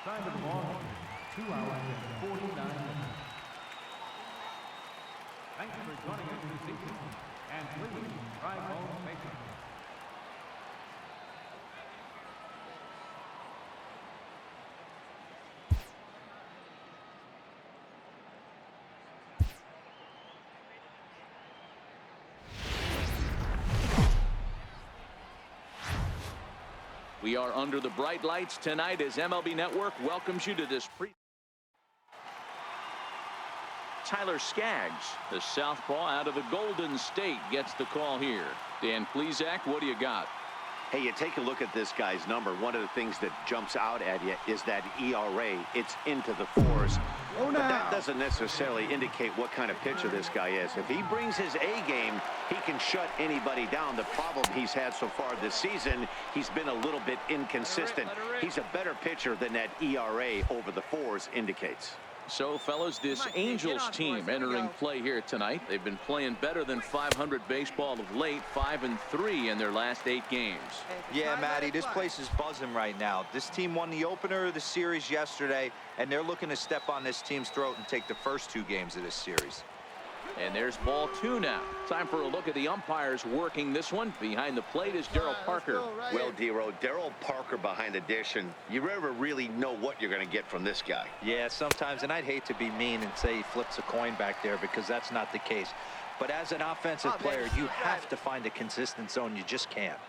Time of the ball, 2 hours and 49 minutes. Thank you for joining us this evening, and please drive home safely. We are under the bright lights tonight as MLB Network welcomes you to this Tyler Skaggs, the southpaw out of the Golden State, gets the call here. Dan Plesac, what do you got? Hey, you take a look at this guy's number. One of the things that jumps out at you is that ERA. It's into the fours. Oh, no. But that doesn't necessarily indicate what kind of pitcher this guy is. If he brings his A game, he can shut anybody down. The problem he's had so far this season, he's been a little bit inconsistent. He's a better pitcher than that ERA over the fours indicates. So, fellas, this Angels team entering play here tonight. They've been playing better than 500 baseball of late, 5-3 in their last 8 games. Yeah, Matty, this place is buzzing right now. This team won the opener of the series yesterday, and they're looking to step on this team's throat and take the first 2 games of this series. And there's ball 2 now. Time for a look at the umpires working this one. Behind the plate is Darryl Parker. Well, Dero, Darryl Parker behind the dish, and you never really know what you're going to get from this guy. Yeah, sometimes, and I'd hate to be mean and say he flips a coin back there because that's not the case. But as an offensive player, you have to find a consistent zone. You just can't.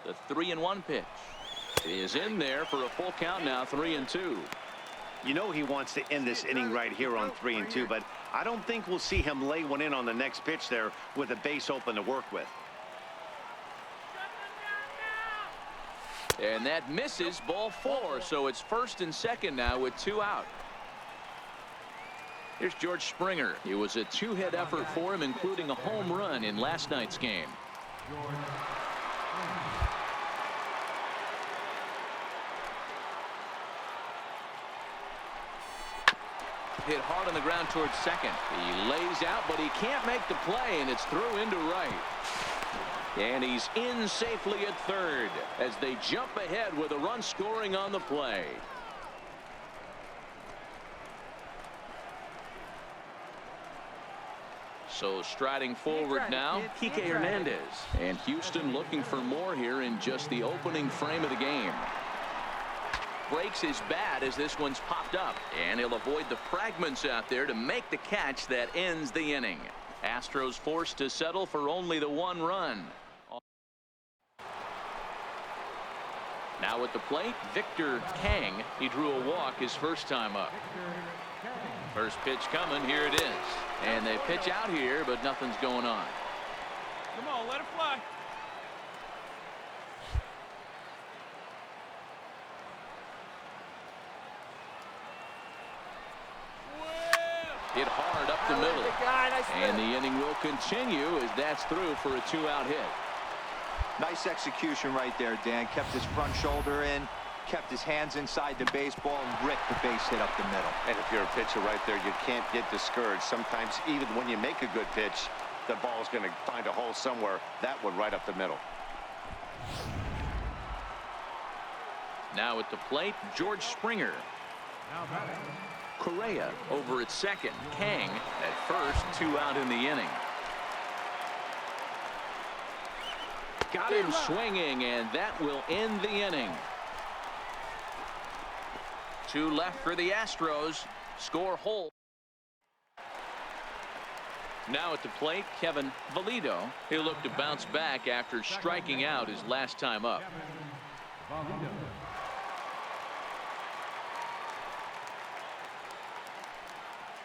The 3-1 pitch is in there for a full count now, 3-2. You know he wants to end this inning right here on 3-2, but I don't think we'll see him lay one in on the next pitch there with a base open to work with. And that misses, ball 4, so it's first and second now with 2 out. Here's George Springer. It was a 2-hit effort for him, including a home run in last night's game. Hit hard on the ground towards second. He lays out, but he can't make the play, and it's through into right. And he's in safely at third as they jump ahead with a run scoring on the play. So striding forward now, Kike Hernandez. And Houston looking for more here in just the opening frame of the game. Breaks his bat as this one's popped up, and he'll avoid the fragments out there to make the catch that ends the inning. Astros forced to settle for only the 1 run. Now at the plate, Victor Kang. He drew a walk his first time up. First pitch coming, here it is. And they pitch out here, but nothing's going on. Come on, let it fly. Hit hard up the middle. And the inning will continue as that's through for a 2-out hit. Nice execution right there, Dan. Kept his front shoulder in, kept his hands inside the baseball, and ripped the base hit up the middle. And if you're a pitcher right there, you can't get discouraged. Sometimes even when you make a good pitch, the ball's going to find a hole somewhere. That one right up the middle. Now at the plate, George Springer. Correa over at second. Kang at first, 2 out in the inning. Got him swinging, and that will end the inning. 2 left for the Astros. Score hold. Now at the plate, Kevin Valido. He'll look to bounce back after striking out his last time up.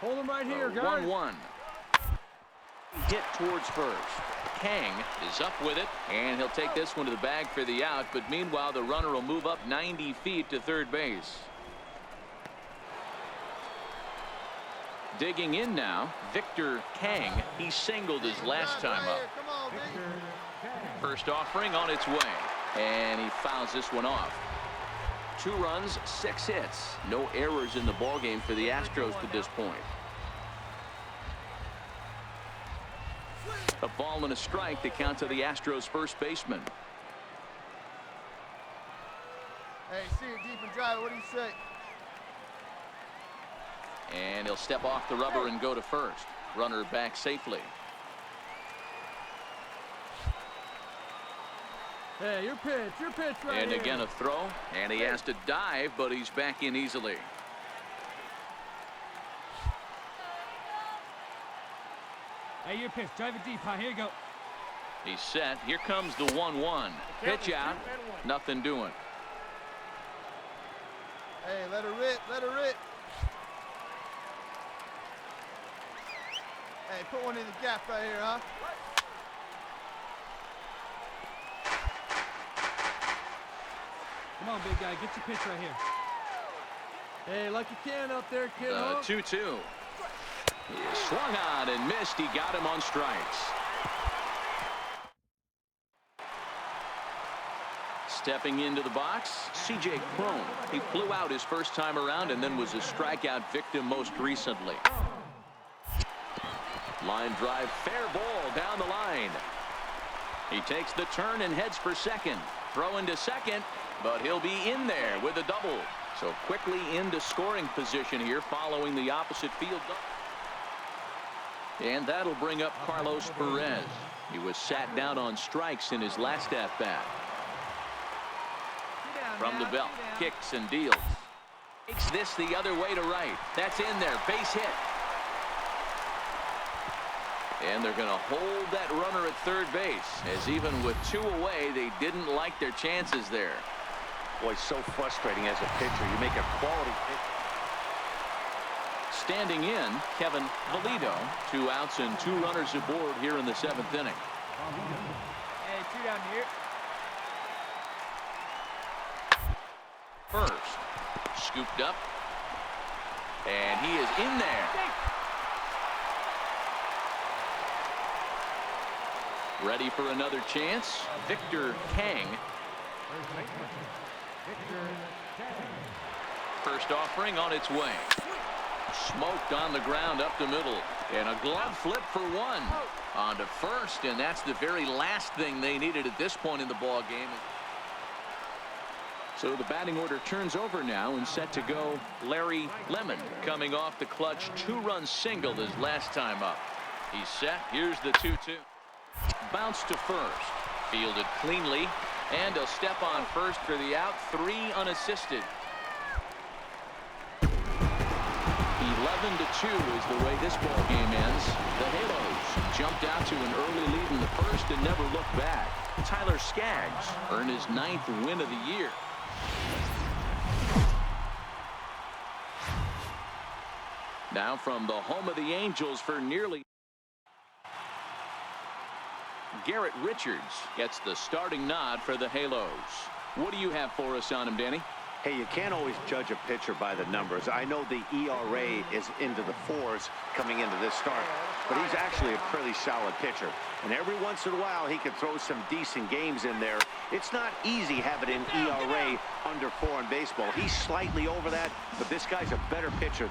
Hold him right here, guys. 1-1. Hit towards first. Kang is up with it, and he'll take this one to the bag for the out, but meanwhile the runner will move up 90 feet to third base. Digging in now, Victor Kang. He singled his last time up. First offering on its way, and he fouls this one off. 2 runs, 6 hits. No errors in the ballgame for the Astros to this point. A ball and a strike to count to the Astros first baseman. Hey, see it deep and drive. What do you say? And he'll step off the rubber and go to first. Runner back safely. Hey, your pitch right And here. again a throw, and he has to dive, but he's back in easily. Hey, your pitch. Drive it deep, huh? Here you go. He's set. Here comes the 1-1. Pitch out. Nothing doing. Hey, let her rip, let her rip. Hey, put one in the gap right here, huh? Come on, big guy. Get your pitch right here. Hey, like you can up there, kid. The 2-2. He swung on and missed. He got him on strikes. Stepping into the box, C.J. Cron. He flew out his first time around and then was a strikeout victim most recently. Line drive, fair ball down the line. He takes the turn and heads for second. Throw into second, but he'll be in there with a double. So quickly into scoring position here following the opposite field. And that'll bring up Carlos Perez. He was sat down on strikes in his last at-bat. From the belt, kicks and deals. Takes this the other way to right. That's in there, base hit. And they're going to hold that runner at third base, as even with 2 away, they didn't like their chances there. Boy, so frustrating as a pitcher. You make a quality pitch. Standing in, Kevin Valito. 2 outs and 2 runners aboard here in the 7th inning. Hey, 2 down here. First, scooped up, and he is in there. Ready for another chance, Victor Kang. First offering on its way. Smoked on the ground up the middle, and a glove flip for 1 on to first, and that's the very last thing they needed at this point in the ball game. So the batting order turns over now, and set to go Larry Lemon, coming off the clutch 2-run single his last time up. He's set. Here's the 2-2. Bounce to first. Fielded cleanly, and he'll step on first for the out. 3 unassisted. 11-2 is the way this ball game ends. The Halos jumped out to an early lead in the first and never looked back. Tyler Skaggs earned his 9th win of the year. Now from the home of the Angels for nearly. Garrett Richards gets the starting nod for the Halos. What do you have for us on him, Danny? Hey, you can't always judge a pitcher by the numbers. I know the ERA is into the 4s coming into this start, but he's actually a pretty solid pitcher. And every once in a while, he can throw some decent games in there. It's not easy having an ERA under 4 in baseball. He's slightly over that, but this guy's a better pitcher.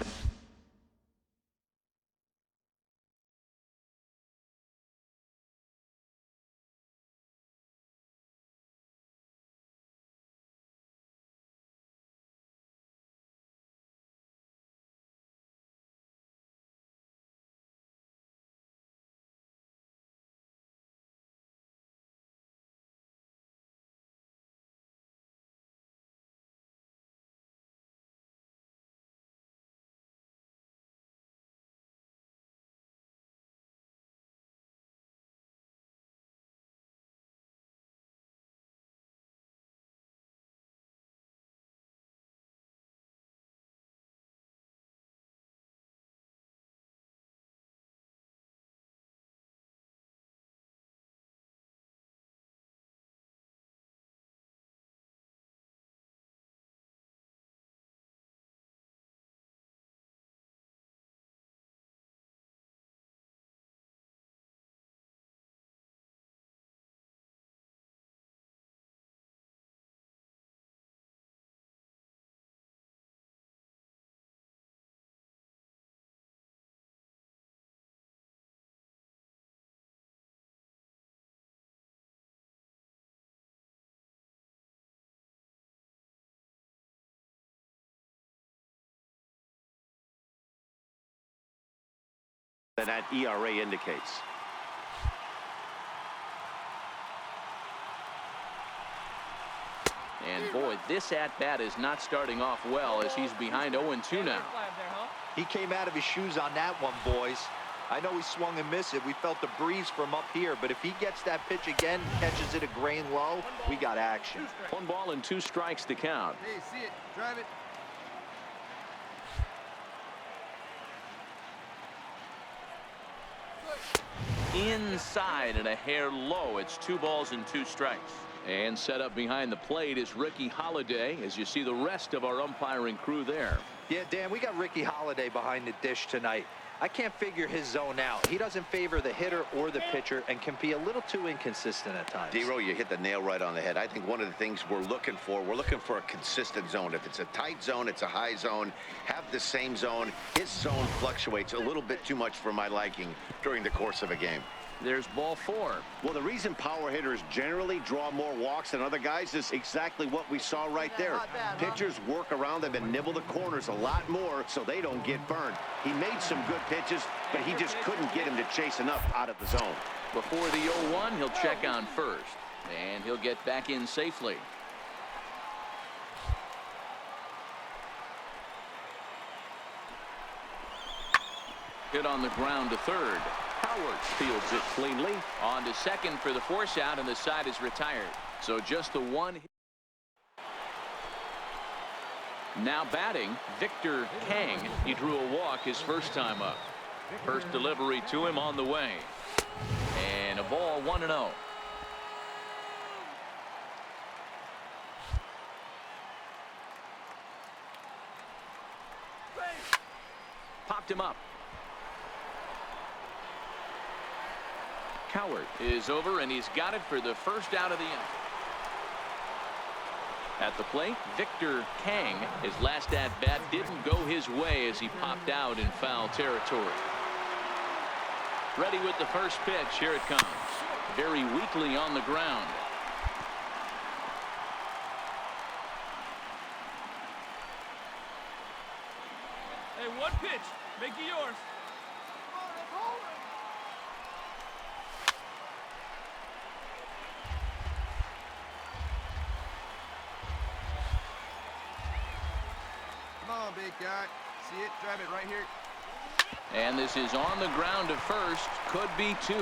than that ERA indicates. And boy, this at-bat is not starting off well as he's behind 0-2 now. He came out of his shoes on that one, boys. I know he swung and missed it. We felt the breeze from up here, but if he gets that pitch again, catches it a grain low, we got action. 1 ball and 2 strikes to count. Hey, see it. Drive it. Inside and a hair low. It's 2 balls and 2 strikes. And set up behind the plate is Ricky Holiday, as you see the rest of our umpiring crew there. Yeah, Dan, we got Ricky Holiday behind the dish tonight. I can't figure his zone out. He doesn't favor the hitter or the pitcher and can be a little too inconsistent at times. D-Row, you hit the nail right on the head. I think one of the things we're looking for a consistent zone. If it's a tight zone, it's a high zone. Have the same zone. His zone fluctuates a little bit too much for my liking during the course of a game. There's ball 4. Well, the reason power hitters generally draw more walks than other guys is exactly what we saw right there. Pitchers work around them and nibble the corners a lot more so they don't get burned. He made some good pitches, but he just couldn't get him to chase enough out of the zone. Before the 0-1, he'll check on first, and he'll get back in safely. Hit on the ground to third. Howard fields it cleanly. On to second for the force out, and the side is retired. So just the one hit. Now batting, Victor Kang. He drew a walk his first time up. First delivery to him on the way. And a ball 1-0. Popped him up. Coward is over, and he's got it for the first out of the inning. At the plate, Victor Kang. His last at-bat didn't go his way as he popped out in foul territory. Ready with the first pitch. Here it comes. Very weakly on the ground. Hey, one pitch. Make it yours. Come on, big guy. See it? Drive it right here. And this is on the ground to first. Could be 2.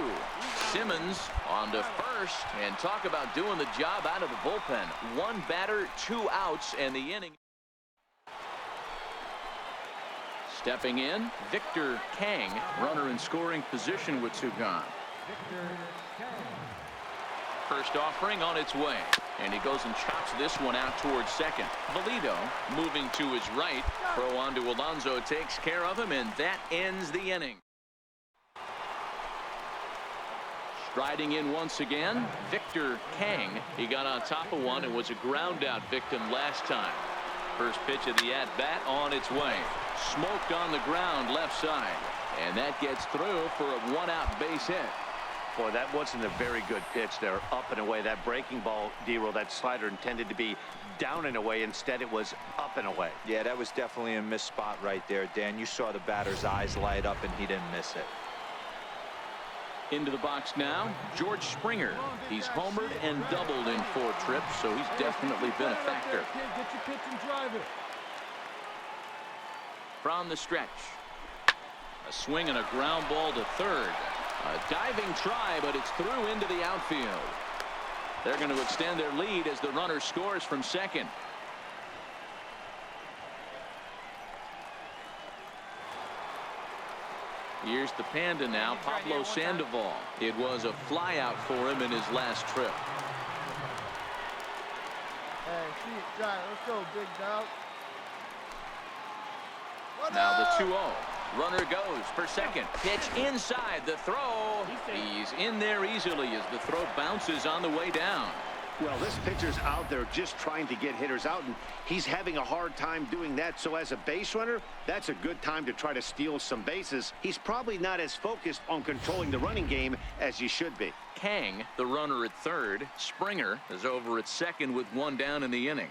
Simmons on to first. And talk about doing the job out of the bullpen. 1 batter, 2 outs, and the inning. Stepping in, Victor Kang. Runner in scoring position with 2 gone. First offering on its way. And he goes and chops this one out towards second. Valido moving to his right. Throw on to Alonso takes care of him, and that ends the inning. Striding in once again, Victor Kang. He got on top of one and was a ground out victim last time. First pitch of the at-bat on its way. Smoked on the ground left side. And that gets through for a 1-out base hit. Boy, that wasn't a very good pitch there. Up and away. That breaking ball, D-Row, that slider intended to be down and away. Instead, it was up and away. Yeah, that was definitely a missed spot right there, Dan. You saw the batter's eyes light up, and he didn't miss it. Into the box now, George Springer. He's homered and doubled in 4 trips, so he's definitely been a factor. Get your pitch and drive it. From the stretch. A swing and a ground ball to third. A diving try, but it's through into the outfield. They're going to extend their lead as the runner scores from second. Here's the Panda now, Pablo Sandoval. It was a flyout for him in his last trip. Hey, see it. Drive it. Let's go, big dog. Now the 2-0. Runner goes for second. Pitch inside. The throw. He's in there easily as the throw bounces on the way down. Well, this pitcher's out there just trying to get hitters out, and he's having a hard time doing that. So as a base runner, that's a good time to try to steal some bases. He's probably not as focused on controlling the running game as he should be. Kang, the runner at third. Springer is over at second with 1 down in the inning.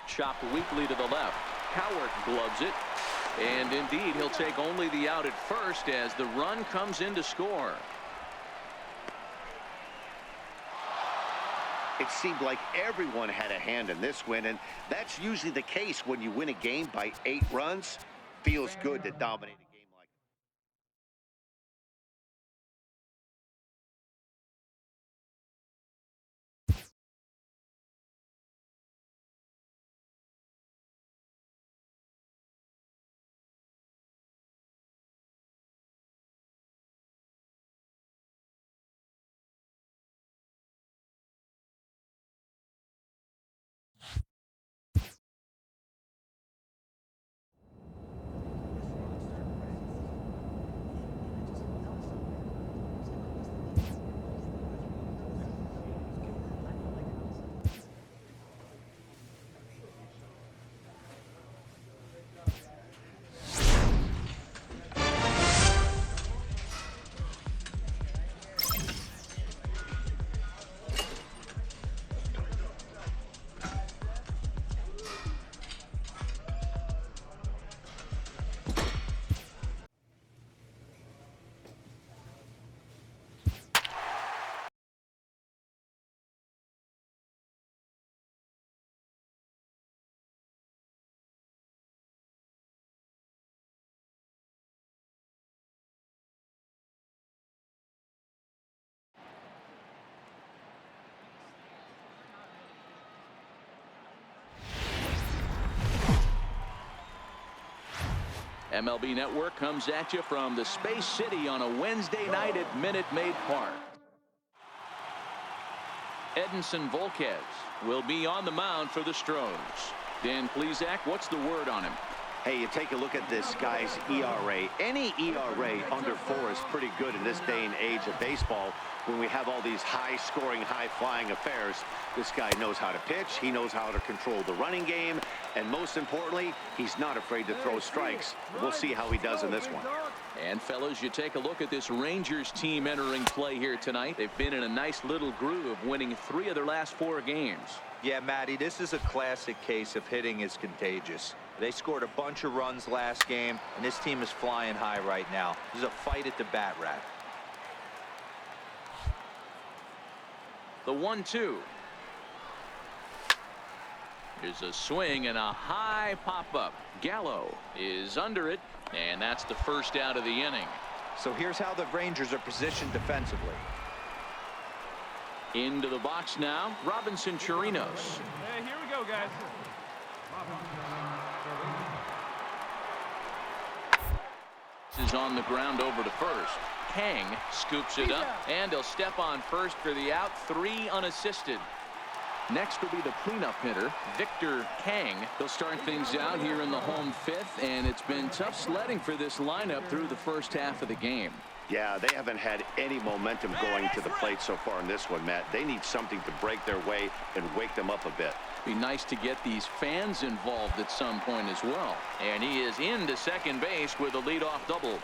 Chopped weakly to the left. Howard gloves it. And indeed, he'll take only the out at first as the run comes in to score. It seemed like everyone had a hand in this win, and that's usually the case when you win a game by 8 runs. Feels good to dominate a game like MLB Network comes at you from the Space City on a Wednesday night at Minute Maid Park. Edinson Volquez will be on the mound for the Stros. Dan Plesac, what's the word on him? Hey, you take a look at this guy's ERA. Any ERA under 4 is pretty good in this day and age of baseball when we have all these high-scoring, high-flying affairs. This guy knows how to pitch. He knows how to control the running game. And most importantly, he's not afraid to throw strikes. We'll see how he does in this one. And, fellas, you take a look at this Rangers team entering play here tonight. They've been in a nice little groove, winning 3 of their last 4 games. Yeah, Matty, this is a classic case of hitting is contagious. They scored a bunch of runs last game, and this team is flying high right now. This is a fight at the bat rack. The 1-2. Here's a swing and a high pop-up. Gallo is under it, and that's the first out of the inning. So here's how the Rangers are positioned defensively. Into the box now, Robinson Chirinos. Hey, here we go, guys. Is on the ground over to first. Kang scoops it up, and he'll step on first for the out. 3 unassisted. Next will be the cleanup hitter, Victor Kang. They'll start things out here in the home 5th, and it's been tough sledding for this lineup through the first half of the game. Yeah, they haven't had any momentum going to the plate so far in this one, Matt. They need something to break their way and wake them up a bit. Be nice to get these fans involved at some point as well. And he is into second base with a leadoff double.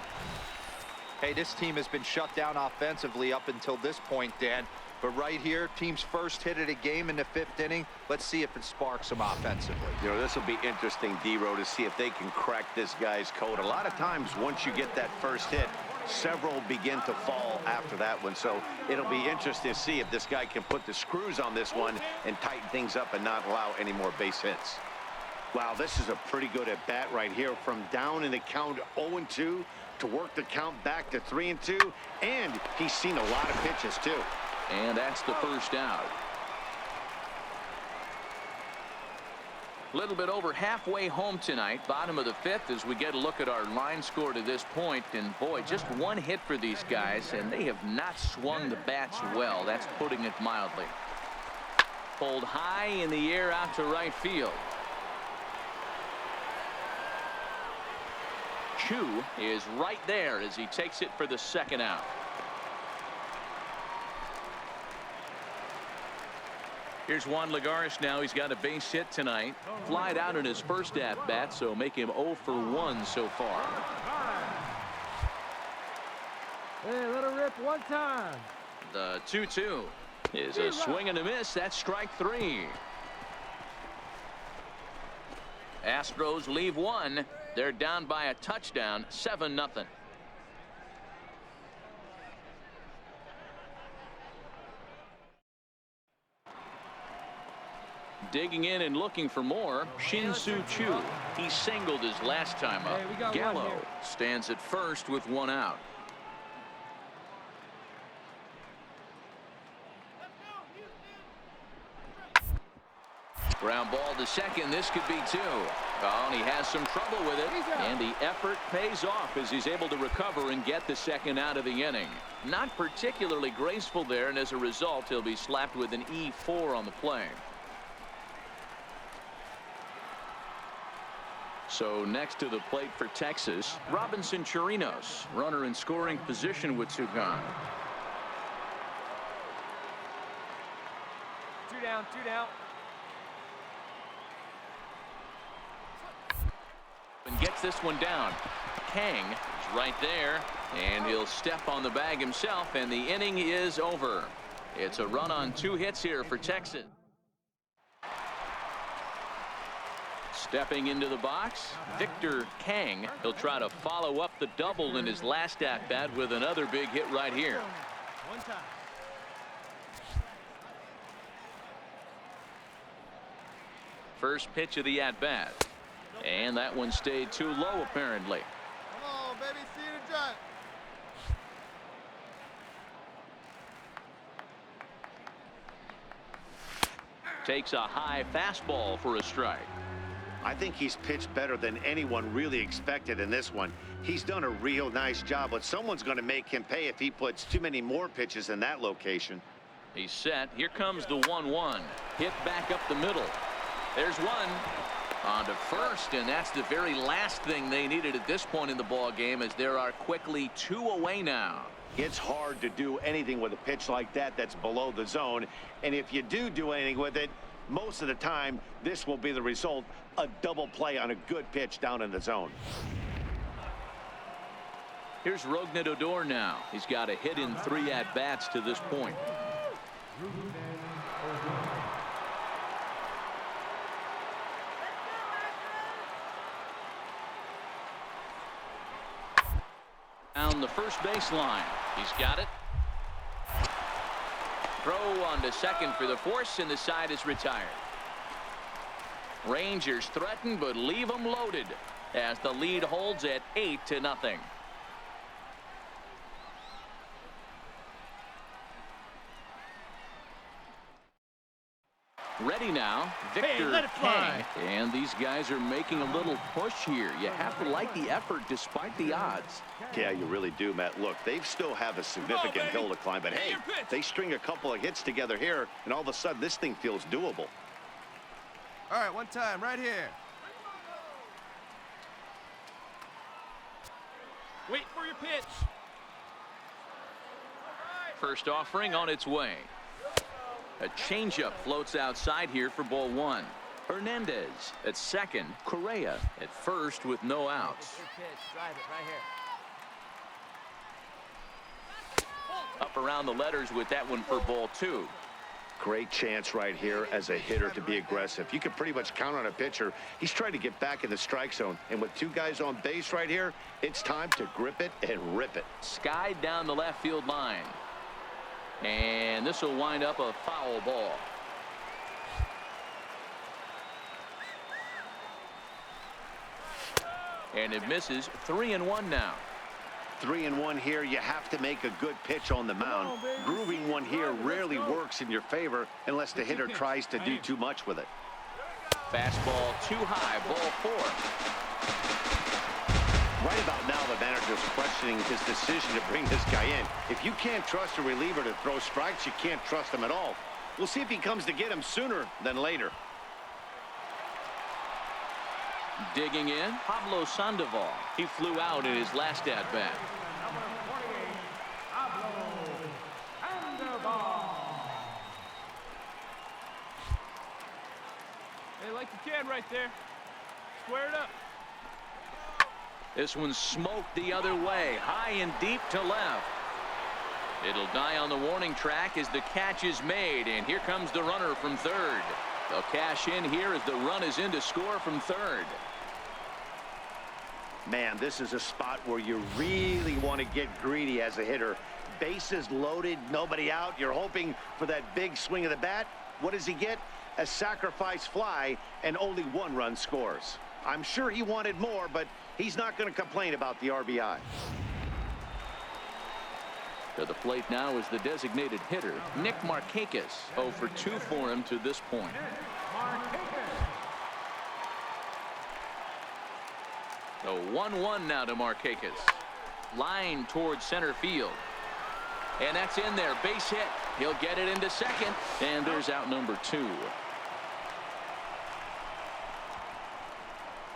Hey, this team has been shut down offensively up until this point, Dan. But right here, team's first hit of the game in the 5th inning. Let's see if it sparks them offensively. You know, this will be interesting, D-Row, to see if they can crack this guy's code. A lot of times, once you get that first hit, several begin to fall after that one. So it'll be interesting to see if this guy can put the screws on this one and tighten things up and not allow any more base hits. Wow, this is a pretty good at-bat right here. From down in the count 0-2 to work the count back to 3-2. And he's seen a lot of pitches, too. And that's the first out. A little bit over halfway home tonight, bottom of the 5th, as we get a look at our line score to this point. And boy, just one hit for these guys, and they have not swung the bats well. That's putting it mildly. Pulled high in the air out to right field. Chu is right there as he takes it for the second out. Here's Juan Lagares now. He's got a base hit tonight. Flied out in his first at-bat, so make him 0 for 1 so far. Hey, let her rip one time. The 2-2 is a swing and a miss. That's strike 3. Astros leave one. They're down by a touchdown, 7-0. Digging in and looking for more, Shin-Soo Choo. He singled his last time up. Hey, we got one Gallo here. stands at first with one out. Ground ball to second. This could be two. Oh, and he has some trouble with it. And the effort pays off as he's able to recover and get the second out of the inning. Not particularly graceful there, and as a result, he'll be slapped with an E4 on the play. So next to the plate for Texas, Robinson Chirinos, runner in scoring position with two gone. 2 down, 2 down. And gets this one down. Kang is right there, and he'll step on the bag himself, and the inning is over. It's a run on 2 hits here for Texas. Stepping into the box, Victor Kang. He'll try to follow up the double in his last at-bat with another big hit right here. One time. First pitch of the at-bat. And that one stayed too low, apparently. Come on, baby, see the jump. Takes a high fastball for a strike. I think he's pitched better than anyone really expected in this one. He's done a real nice job, but someone's going to make him pay if he puts too many more pitches in that location. He's set. Here comes the 1-1. Hit back up the middle. There's one. On to first, and that's the very last thing they needed at this point in the ball game, as there are quickly 2 away now. It's hard to do anything with a pitch like that that's below the zone, and if you do anything with it, most of the time this will be the result, a double play on a good pitch down in the zone. Here's Rougned Odor now. He's got a hit in 3 at-bats to this point. Down the first baseline. He's got it. Throw on to second for the force, and the side is retired. Rangers threaten, but leave them loaded as the lead holds at 8-0. Ready now, Victor let it fly. Kang. And these guys are making a little push here. You have to like the effort despite the odds. Yeah, you really do, Matt. Look, they still have a significant hill to climb, but hey, they string a couple of hits together here, and all of a sudden this thing feels doable. All right, one time, right here. Wait for your pitch. First offering on its way. A changeup floats outside here for ball 1. Hernandez at second. Correa at first with no outs. Drive it right here. Up around the letters with that one for ball 2. Great chance right here as a hitter to be aggressive. You can pretty much count on a pitcher. He's trying to get back in the strike zone. And with 2 guys on base right here, it's time to grip it and rip it. Skied down the left field line. And this will wind up a foul ball. And it misses. 3-1 now. 3-1 here. You have to make a good pitch on the mound. Grooving one here rarely works in your favor unless the hitter tries to do too much with it. Fastball too high. Ball 4. Right about now, the manager's questioning his decision to bring this guy in. If you can't trust a reliever to throw strikes, you can't trust him at all. We'll see if he comes to get him sooner than later. Digging in, Pablo Sandoval. He flew out in his last at-bat. Number 48, Pablo Sandoval. Hey, like you can right there. Square it up. This one smoked the other way, high and deep to left. It'll die on the warning track as the catch is made, and here comes the runner from third. They'll cash in here as the run is in to score from third. Man, this is a spot where you really want to get greedy as a hitter. Bases loaded, nobody out. You're hoping for that big swing of the bat. What does he get? A sacrifice fly, and only one run scores. I'm sure he wanted more, but he's not going to complain about the RBI. To the plate now is the designated hitter, Nick Markakis. 0 for 2 for him to this point. The 1-1 now to Markakis. Line towards center field. And that's in there. Base hit. He'll get it into second. And there's out number 2.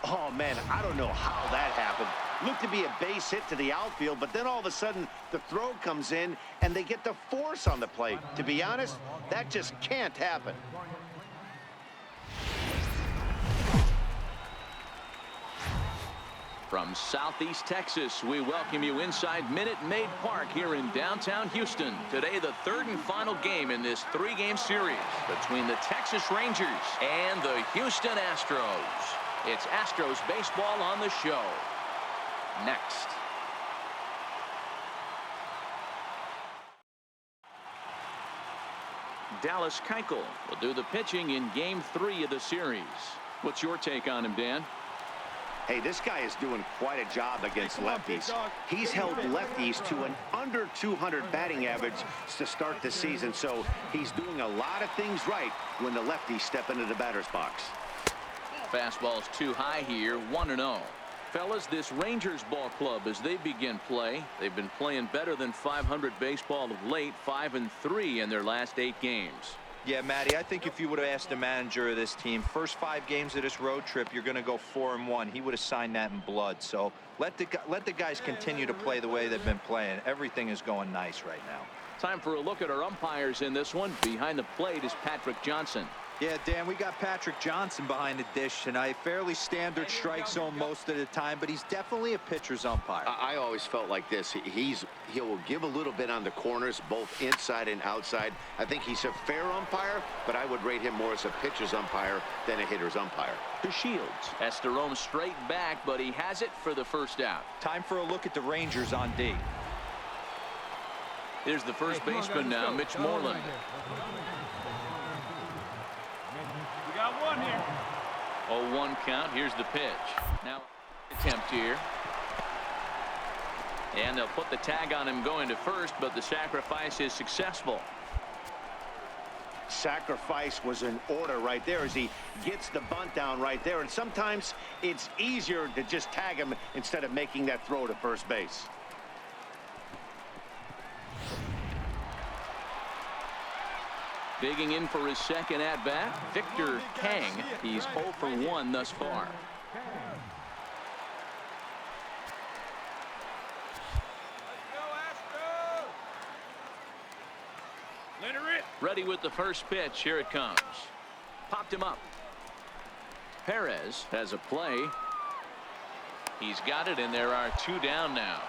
Oh, man, I don't know how that happened. Looked to be a base hit to the outfield, but then all of a sudden the throw comes in and they get the force on the plate. To be honest, that just can't happen. From Southeast Texas, we welcome you inside Minute Maid Park here in downtown Houston. Today, the third and final game in this 3-game series between the Texas Rangers and the Houston Astros. It's Astros baseball on the show. Next. Dallas Keuchel will do the pitching in Game 3 of the series. What's your take on him, Dan? Hey, this guy is doing quite a job against lefties. He's held lefties to an under 200 batting average to start the season, so he's doing a lot of things right when the lefties step into the batter's box. Fastball's too high here, 1-0. Fellas, this Rangers ball club, as they begin play, they've been playing better than 500 baseball of late, 5-3 in their last 8 games. Yeah, Matty, I think if you would have asked the manager of this team, first 5 games of this road trip, you're going to go 4-1. He would have signed that in blood. So let the guys continue to play the way they've been playing. Everything is going nice right now. Time for a look at our umpires in this one. Behind the plate is Patrick Johnson. Yeah, Dan, we got Patrick Johnson behind the dish tonight. Fairly standard strike zone most of the time, but he's definitely a pitcher's umpire. I always felt like this. He'll give a little bit on the corners, both inside and outside. I think he's a fair umpire, but I would rate him more as a pitcher's umpire than a hitter's umpire. To Shields. Has to roam straight back, but he has it for the first out. Time for a look at the Rangers on D. Here's the first baseman now, Mitch Moreland. We got one here. 0-1 count. Here's the pitch. Now attempt here. And they'll put the tag on him going to first, but the sacrifice is successful. Sacrifice was in order right there as he gets the bunt down right there. And sometimes it's easier to just tag him instead of making that throw to first base. Digging in for his second at-bat, Victor Kang. He's 0 for 1 thus far. Ready with the first pitch. Here it comes. Popped him up. Perez has a play. He's got it, and there are 2 down now.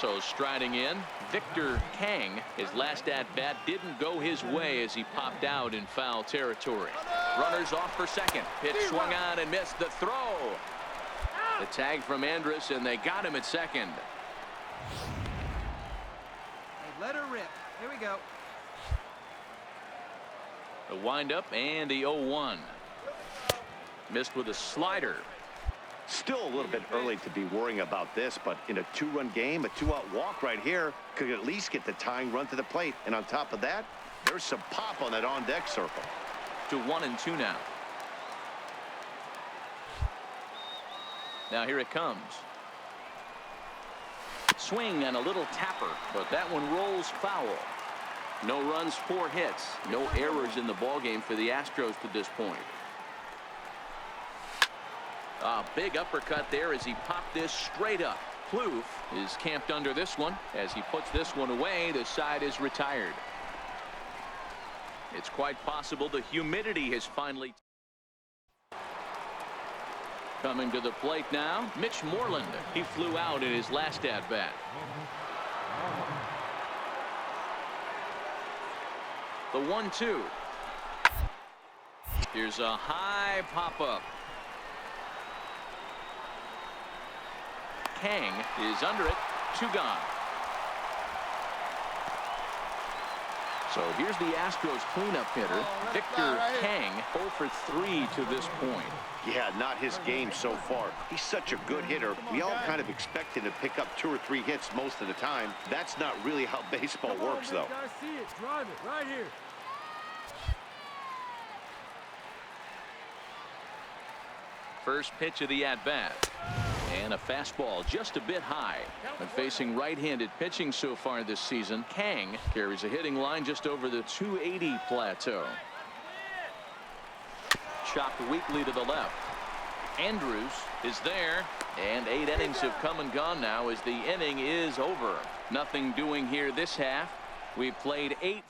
So striding in, Victor Kang. His last at-bat didn't go his way as he popped out in foul territory. Runners off for second. Pitch swung on and missed the throw. The tag from Andrus, and they got him at second. Hey, let her rip. Here we go. The windup and the 0-1. Missed with a slider. Still a little bit early to be worrying about this, but in a 2-run game, a 2-out walk right here could at least get the tying run to the plate. And on top of that, there's some pop on that on-deck circle. To 1-2 now. Now here it comes. Swing and a little tapper, but that one rolls foul. No runs, 4 hits. No errors in the ballgame for the Astros to this point. A big uppercut there as he popped this straight up. Plouffe is camped under this one. As he puts this one away, the side is retired. It's quite possible the humidity has finally... Coming to the plate now, Mitch Moreland. He flew out in his last at-bat. The 1-2. Here's a high pop-up. Kang is under it. 2 gone. So here's the Astros cleanup hitter, Victor Kang, 0 for 3 to this point. Yeah, not his game so far. He's such a good hitter. We all kind of expect him to pick up 2 or 3 hits most of the time. That's not really how baseball works, though. Gotta see it. Drive it right here. First pitch of the at-bat. And a fastball just a bit high. And facing right-handed pitching so far this season, Kang carries a hitting line just over the 280 plateau. Chopped weakly to the left. Andrews is there. And 8 innings have come and gone now as the inning is over. Nothing doing here this half. We've played 8.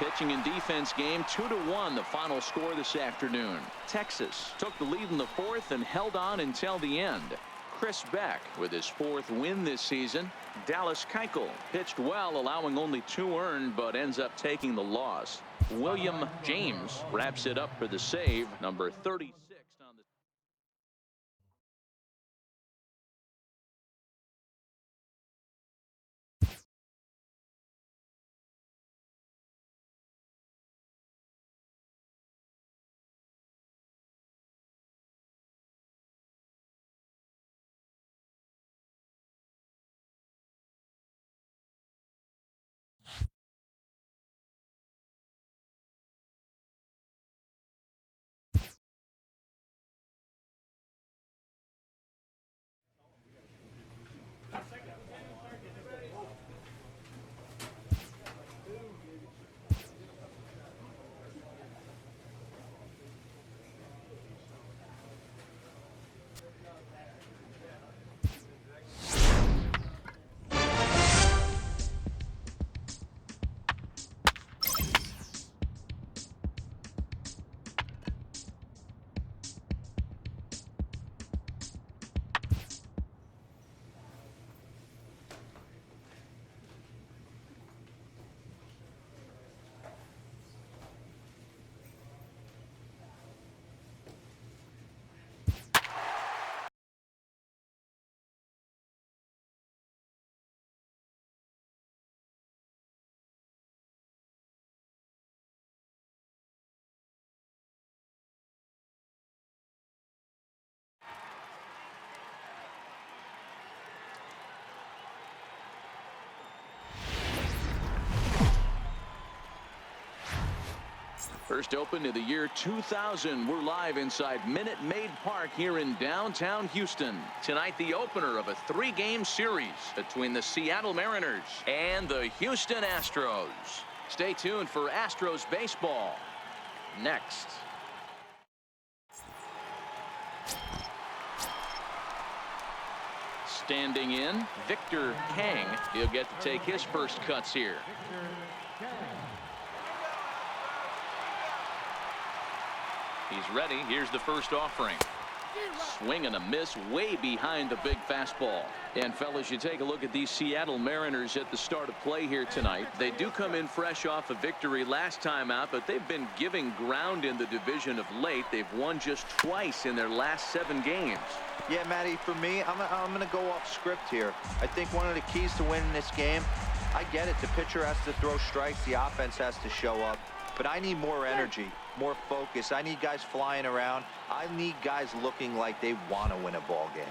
Pitching and defense game 2-1 the final score this afternoon. Texas took the lead in the 4th and held on until the end. Chris Beck with his 4th win this season. Dallas Keuchel pitched well, allowing only 2 earned, but ends up taking the loss. William James wraps it up for the save, number 36 on the First open of the year 2000. We're live inside Minute Maid Park here in downtown Houston. Tonight, the opener of a 3-game series between the Seattle Mariners and the Houston Astros. Stay tuned for Astros baseball next. Standing in, Victor Kang. He'll get to take his first cuts here. He's ready. Here's the first offering. Swing and a miss way behind the big fastball. And fellas, you take a look at these Seattle Mariners at the start of play here tonight. They do come in fresh off a victory last time out, but they've been giving ground in the division of late. They've won just twice in their last 7 games. Yeah, Matty, for me, I'm going to go off script here. I think one of the keys to winning this game, I get it. The pitcher has to throw strikes. The offense has to show up. But I need more energy, more focus. I need guys flying around. I need guys looking like they want to win a ball game.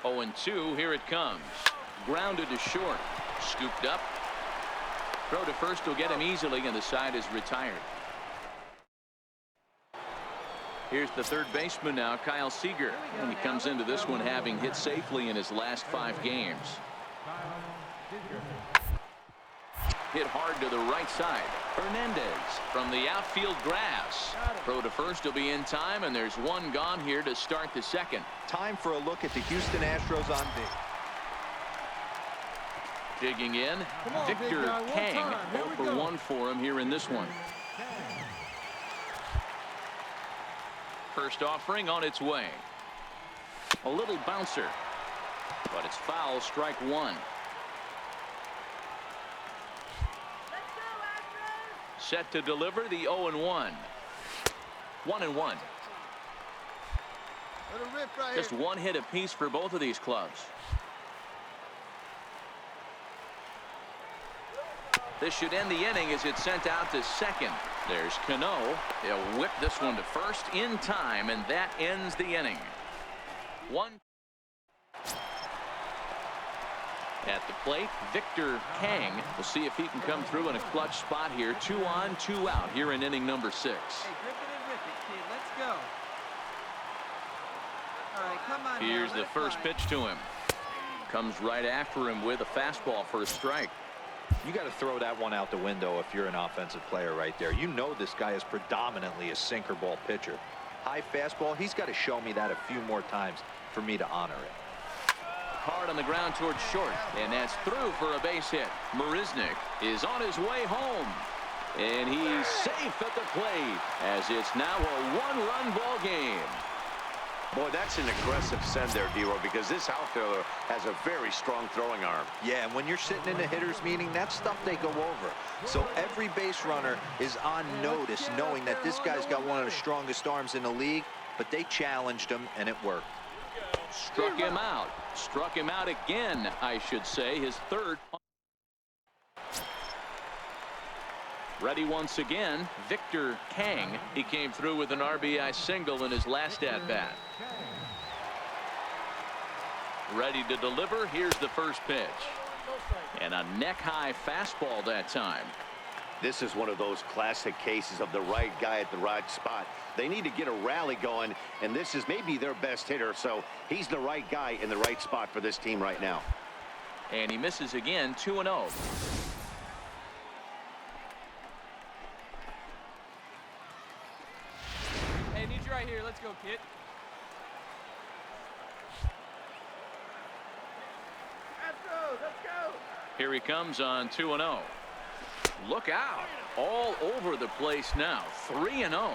Oh, and 2, here it comes. Grounded to short. Scooped up. Throw to first will get him easily, and the side is retired. Here's the third baseman now, Kyle Seager. And he comes into this one having hit safely in his last 5 games. Hit hard to the right side. Hernandez from the outfield grass. Throw to first will be in time, and there's 1 gone here to start the second. Time for a look at the Houston Astros on base. Digging in, Victor Kang. 0 for 1 for him here in this one. First offering on its way. A little bouncer, but it's foul, strike 1. Set to deliver the 0-1. 1-1. Let it rip right Just here. one hit apiece for both of these clubs. This should end the inning as it's sent out to second. There's Cano. He'll whip this one to first in time, and that ends the inning. One. At the plate, Victor Kang. We'll see if he can come through in a clutch spot here. 2 on, 2 out here in inning number 6. Hey, grip it and rip it, kid. Let's go. All right, come on. Here's now, the let it first fly. pitch to him. Comes right after him with a fastball for a strike. You got to throw that one out the window if you're an offensive player right there. You know this guy is predominantly a sinker ball pitcher. High fastball, he's got to show me that a few more times for me to honor it. Hard on the ground towards short, and that's through for a base hit. Marisnick is on his way home, and he's safe at the plate as it's now a 1-run ball game. Boy, that's an aggressive send there, D-Roy, because this outfielder has a very strong throwing arm. Yeah, and when you're sitting in a hitter's meeting, that's stuff they go over. So every base runner is on notice, knowing that this guy's got one of the strongest arms in the league, but they challenged him, and it worked. Struck him out. Struck him out again, I should say. His third. Ready once again, Victor Kang. He came through with an RBI single in his last at-bat. Ready to deliver. Here's the first pitch. And a neck-high fastball that time. This is one of those classic cases of the right guy at the right spot. They need to get a rally going, and this is maybe their best hitter, so he's the right guy in the right spot for this team right now. And he misses again, 2-0. Hey, need you right here. Let's go, kid. Let's go. Here he comes on 2-0. Look out. All over the place now. 3-0.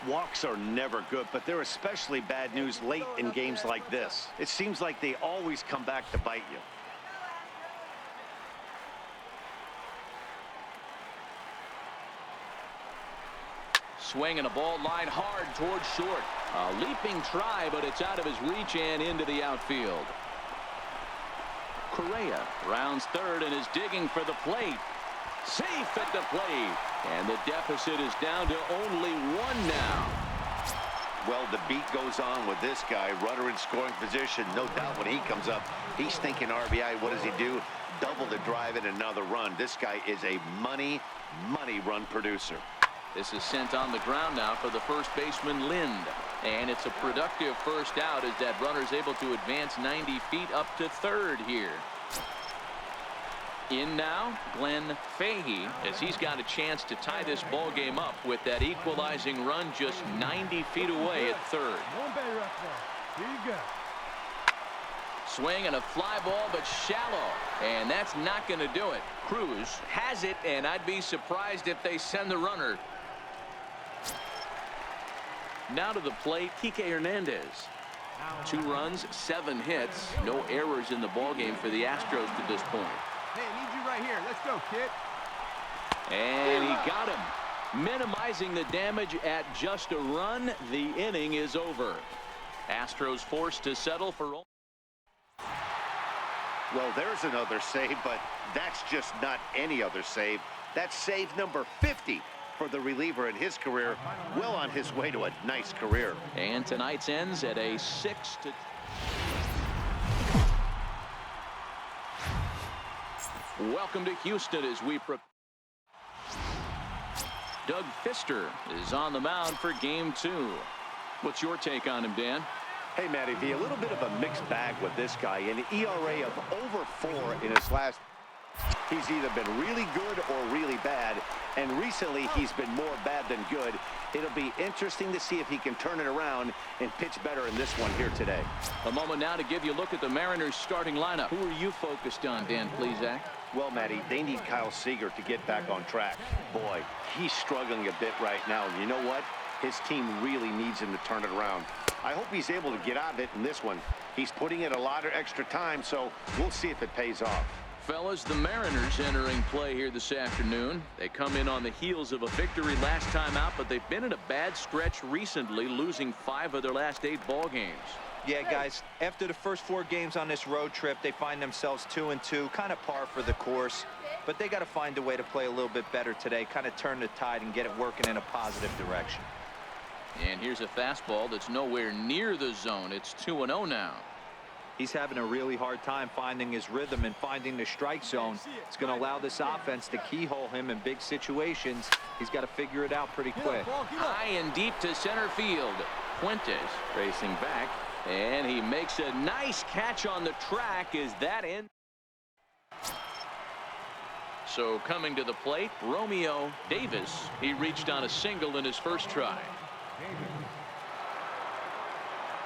Walks are never good, but they're especially bad news late in games like this. It seems like they always come back to bite you. Swinging a ball line hard towards short. A leaping try, but it's out of his reach and into the outfield. Correa rounds third and is digging for the plate. Safe at the plate. And the deficit is down to only 1 now. Well, the beat goes on with this guy. Runner in scoring position. No doubt when he comes up, he's thinking RBI. What does he do? Double the drive and another run. This guy is a money run producer. This is sent on the ground now for the first baseman, Lind. And it's a productive first out as that runner is able to advance 90 feet up to third here. In now, Glenn Fahey, as he's got a chance to tie this ball game up with that equalizing run just 90 feet away at third. One better up there. Here you go. Swing and a fly ball, but shallow. And that's not going to do it. Cruz has it, and I'd be surprised if they send the runner. Now to the plate, Kike Hernandez. 2 runs, 7 hits. No errors in the ballgame for the Astros to this point. Hey, need you right here. Let's go, kid. And he got him. Minimizing the damage at just a run. The inning is over. Astros forced to settle for. Well, there's another save, but that's just not any other save. That's save number 50 for the reliever in his career. Well on his way to a nice career. And tonight's ends at a 6-2. Welcome to Houston as we prepare. Doug Fister is on the mound for game 2. What's your take on him, Dan? Hey, Matty V, a little bit of a mixed bag with this guy. An ERA of over 4 in his last. He's either been really good or really bad, and recently he's been more bad than good. It'll be interesting to see if he can turn it around and pitch better in this one here today. A moment now to give you a look at the Mariners starting lineup. Who are you focused on, Dan Plesac? Well, Matty, they need Kyle Seager to get back on track. Boy, he's struggling a bit right now. And you know what? His team really needs him to turn it around. I hope he's able to get out of it in this one. He's putting in a lot of extra time, so we'll see if it pays off. fellas, the Mariners entering play here this afternoon. They come in on the heels of a victory last time out, but they've been in a bad stretch recently, losing 5 of their last 8 ball games. Yeah, guys, after the first 4 games on this road trip, they find themselves 2-2, kind of par for the course. But they got to find a way to play a little bit better today, kind of turn the tide and get it working in a positive direction. And here's a fastball that's nowhere near the zone. It's 2-0 now. He's having a really hard time finding his rhythm and finding the strike zone. It's going to allow this offense to keyhole him in big situations. He's got to figure it out pretty quick. High and deep to center field. Fuentes racing back, and he makes a nice catch on the track. Is that in? So coming to the plate, Romeo Davis. He reached on a single in his first try.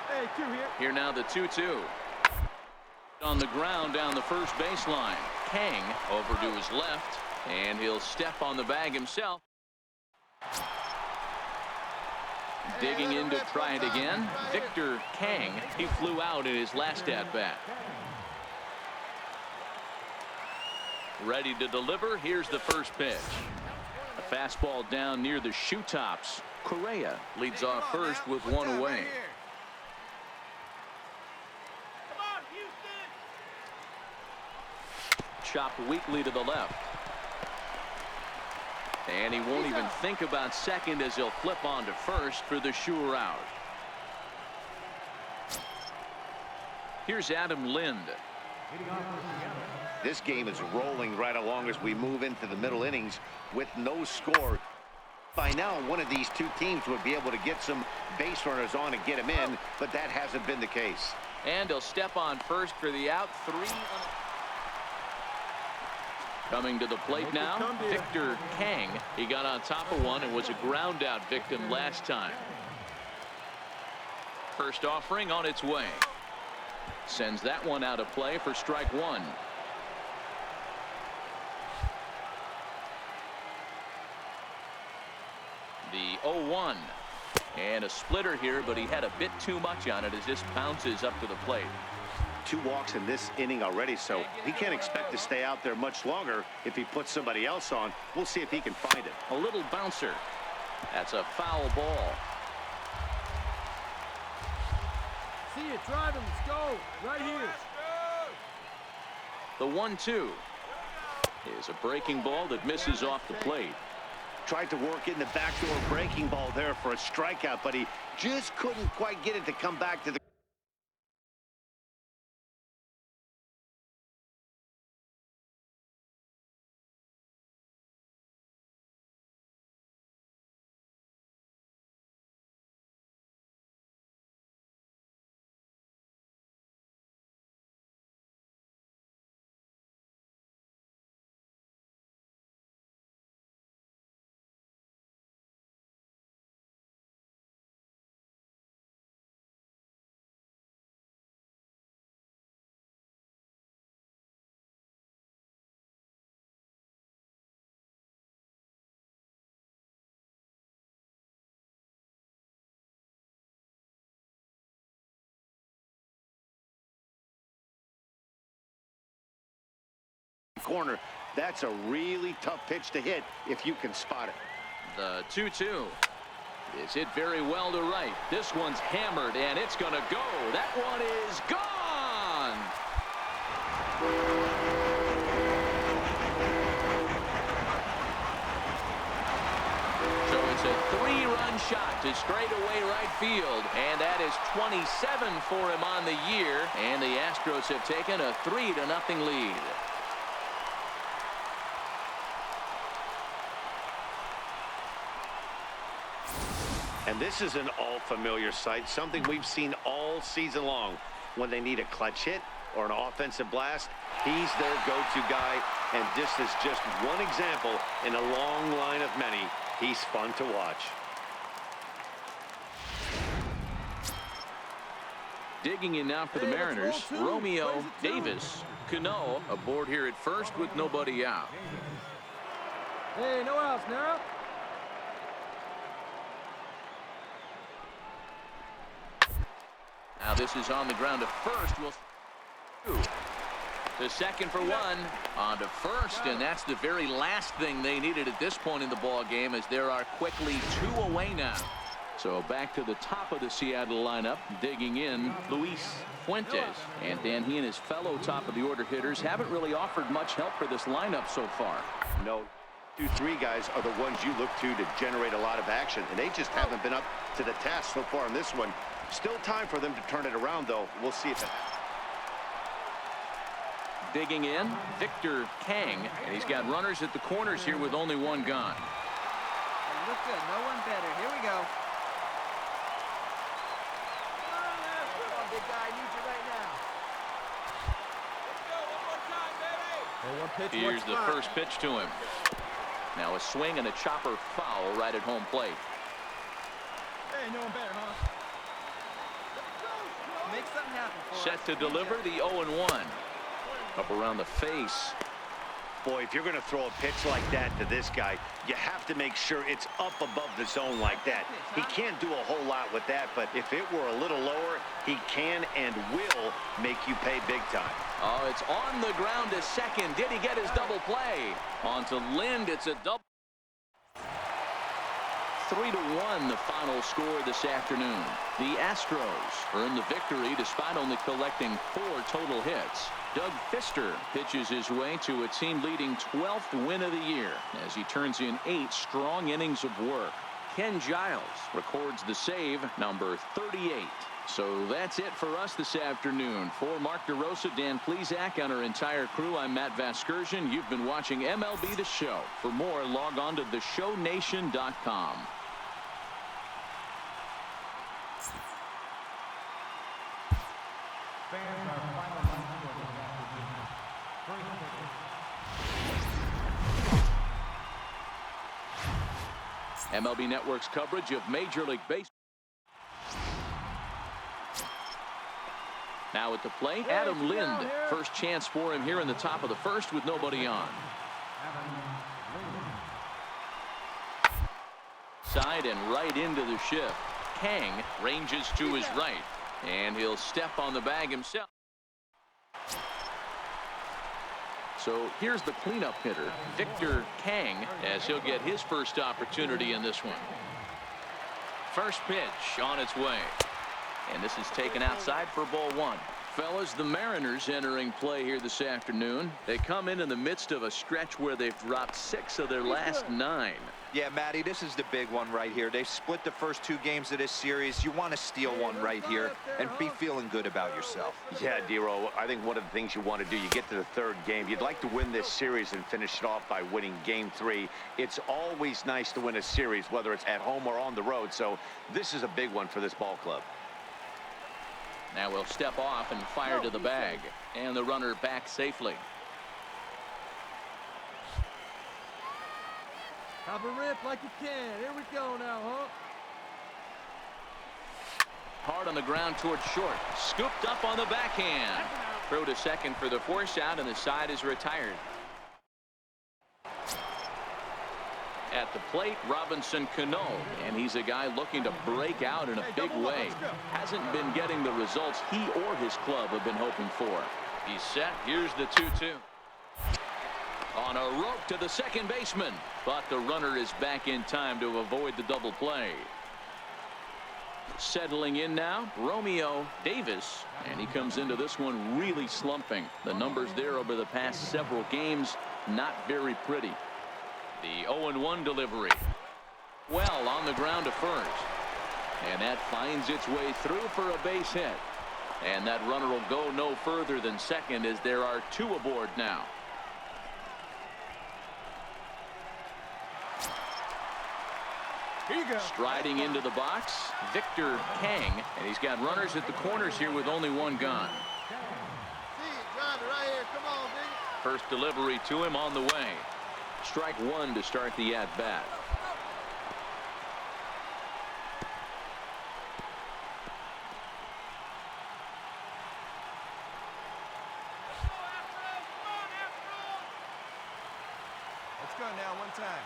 Hey, 2 here. Here now the 2-2. On the ground down the first baseline. Kang over to his left, and he'll step on the bag himself. Digging in to try it again, Victor Kang. He flew out in his last at-bat. Ready to deliver. Here's the first pitch. A fastball down near the shoe tops. Correa leads off first with 1 away. Chopped weakly to the left. And he won't even think about second as he'll flip on to first for the sure out. Here's Adam Lind. This game is rolling right along as we move into the middle innings with no score. By now, one of these 2 teams would be able to get some base runners on and get him in, but that hasn't been the case. And he'll step on first for the out. 3. Coming to the plate now, Victor Kang. He got on top of one and was a ground out victim last time. First offering on its way. Sends that one out of play for strike 1. The 0-1. And a splitter here, but he had a bit too much on it as this bounces up to the plate. 2 walks in this inning already, so he can't expect to stay out there much longer if he puts somebody else on. We'll see if he can find it. A little bouncer. That's a foul ball. See it, drive him, let's go. Right here. The 1-2 is a breaking ball that misses off the plate. Tried to work in the backdoor breaking ball there for a strikeout, but he just couldn't quite get it to come back to the corner. That's a really tough pitch to hit if you can spot it. The 2-2 is hit very well to right. This one's hammered, and it's going to go. That one is gone. So it's a 3-run shot to straightaway right field, and that is 27 for him on the year, and the Astros have taken a 3-0 lead. And this is an all-familiar sight, something we've seen all season long. When they need a clutch hit or an offensive blast, he's their go-to guy, and this is just one example in a long line of many. He's fun to watch. Digging in now for the Mariners, Romeo Davis. Cano aboard here at first with nobody out. Hey, no outs now. Now this is on the ground at first. The second for one on to first, and that's the very last thing they needed at this point in the ball game, as there are quickly 2 away now. So back to the top of the Seattle lineup, digging in Luis Fuentes. And Dan, he and his fellow top of the order hitters haven't really offered much help for this lineup so far. No, 2-3 guys are the ones you look to generate a lot of action, and they just haven't been up to the task so far in this one. Still time for them to turn it around, though. We'll see if it happens. Digging in, Victor Kang, and he's got runners at the corners here with only 1 gone. They look good. No one better. Here we go. Come on, big guy. I need you right now. Let's go. One more time, baby. Hey, one pitch, Here's the first pitch to him. Now a swing and a chopper foul right at home plate. Hey, no one better, huh? Make something happen for us. Set to deliver the 0-1. Up around the face. Boy, if you're going to throw a pitch like that to this guy, you have to make sure it's up above the zone like that. He can't do a whole lot with that, but if it were a little lower, he can and will make you pay big time. Oh, it's on the ground to second. Did he get his double play? On to Lind. It's a double. 3-1 the final score this afternoon. The Astros earn the victory despite only collecting 4 total hits. Doug Fister pitches his way to a team-leading 12th win of the year as he turns in 8 strong innings of work. Ken Giles records the save, number 38. So that's it for us this afternoon. For Mark DeRosa, Dan Plesac, and our entire crew, I'm Matt Vasgersian. You've been watching MLB The Show. For more, log on to theshownation.com. Fans are finalizing for this afternoon. First pitch. MLB Network's coverage of Major League Baseball. Now at the plate, Adam Lind. First chance for him here in the top of the first with nobody on. Side and right into the shift. Kang ranges to his right, and he'll step on the bag himself. So here's the cleanup hitter, Victor Kang, as he'll get his first opportunity in this one. First pitch on its way. And this is taken outside for ball 1. Fellas, the Mariners entering play here this afternoon. They come in the midst of a stretch where they've dropped 6 of their last 9. Yeah, Matty, this is the big one right here. They've split the first 2 games of this series. You want to steal one right here and be feeling good about yourself. Yeah, Dero, I think one of the things you want to do, you get to the 3rd game, you'd like to win this series and finish it off by winning game 3. It's always nice to win a series, whether it's at home or on the road. So this is a big one for this ball club. Now we'll step off and fire to the bag, and the runner back safely. Have a rip like you can. Here we go now, huh? Hard on the ground towards short. Scooped up on the backhand. Throw to second for the force out, and the side is retired. At the plate, Robinson Cano, and he's a guy looking to break out in a big way. Hasn't been getting the results he or his club have been hoping for. He's set. Here's the 2-2. On a rope to the second baseman, but the runner is back in time to avoid the double play. Settling in now, Romeo Davis, and he comes into this one really slumping. The numbers there over the past several games, not very pretty. The 0-1 delivery. Well, on the ground to first. And that finds its way through for a base hit. And that runner will go no further than second, as there are 2 aboard now. Here you go. Striding into the box, Victor Kang, and he's got runners at the corners here with only 1 gone. See it, drive it right here. Come on, baby. First delivery to him on the way. Strike 1 to start the at-bat. Let's go now, one time.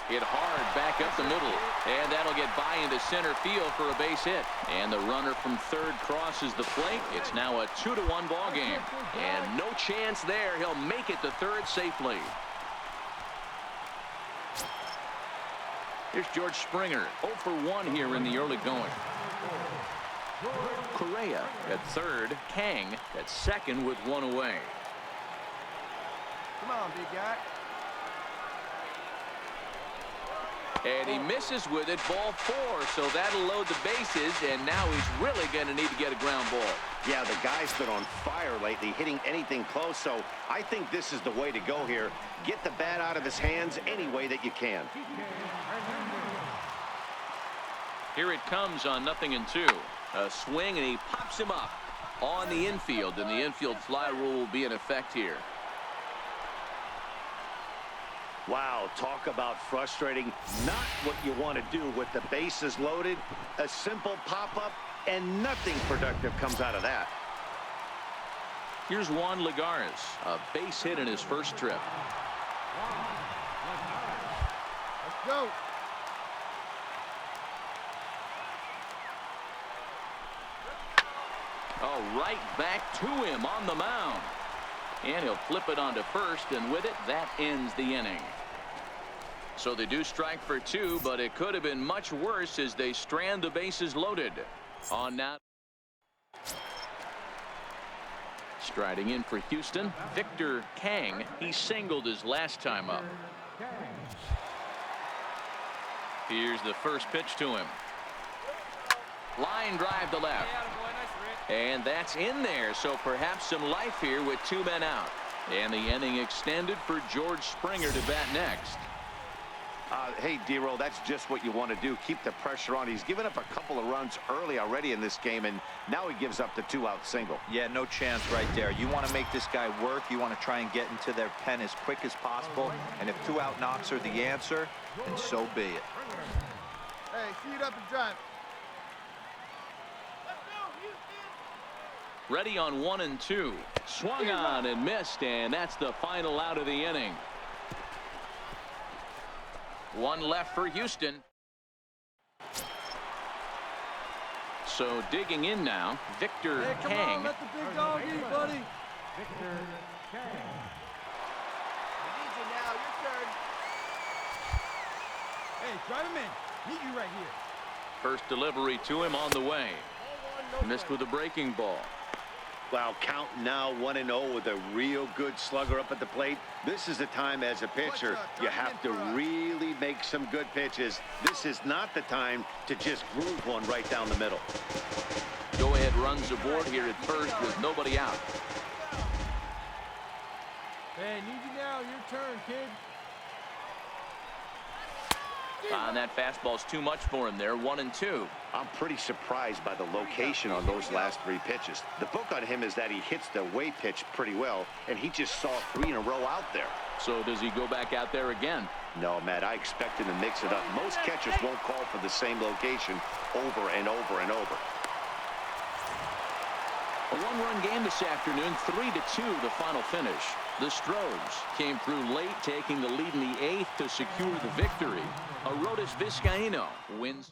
Hit hard back up the middle, and that'll get by into center field for a base hit. And the runner from third crosses the plate. It's now a 2-1 ball game, and no chance there. He'll make it to third safely. Here's George Springer, 0 for 1 here in the early going. Correa at third, Kang at second with one away. Come on, big guy. And he misses with it, ball 4, so that'll load the bases, and now he's really going to need to get a ground ball. Yeah, the guy's been on fire lately, hitting anything close, so I think this is the way to go here. Get the bat out of his hands any way that you can. Here it comes on 0-2. A swing, and he pops him up on the infield, and the infield fly rule will be in effect here. Wow, talk about frustrating. Not what you want to do with the bases loaded. A simple pop-up, and nothing productive comes out of that. Here's Juan Lagares, a base hit in his first trip. Let's go. Oh, right back to him on the mound. And he'll flip it onto first, and with it, that ends the inning. So they do strike for 2, but it could have been much worse as they strand the bases loaded. On now. Striding in for Houston, Victor Kang. He singled his last time up. Here's the first pitch to him. Line drive to left. And that's in there, so perhaps some life here with 2 men out. And the inning extended for George Springer to bat next. Hey, D-Roll, that's just what you want to do. Keep the pressure on. He's given up a couple of runs early already in this game, and now he gives up the 2-out single. Yeah, no chance right there. You want to make this guy work. You want to try and get into their pen as quick as possible. And if 2-out knocks are the answer, then so be it. Hey, feed up and drive. Ready on 1-2. Swung on and missed, and that's the final out of the inning. One left for Houston. So digging in now, Victor Kang. On, let the big dog eat, buddy. Victor Kang. I need you now. Your turn. Hey, drive him in. Meet you right here. First delivery to him on the way. Missed with a breaking ball. Wow, count now 1-0 with a real good slugger up at the plate. This is the time as a pitcher you have to really make some good pitches. This is not the time to just groove one right down the middle. Go ahead runs aboard here at first with nobody out. Hey, need you now. Your turn, kid. And that fastball's too much for him there. 1-2. I'm pretty surprised by the location on those last 3 pitches. The book on him is that he hits the away pitch pretty well, and he just saw 3 in a row out there. So does he go back out there again? No, Matt, I expect him to mix it up. Most catchers won't call for the same location over and over and over. A 1-run game this afternoon, 3-2 the final finish. The Stros came through late, taking the lead in the 8th to secure the victory. Arodys Vizcaíno wins.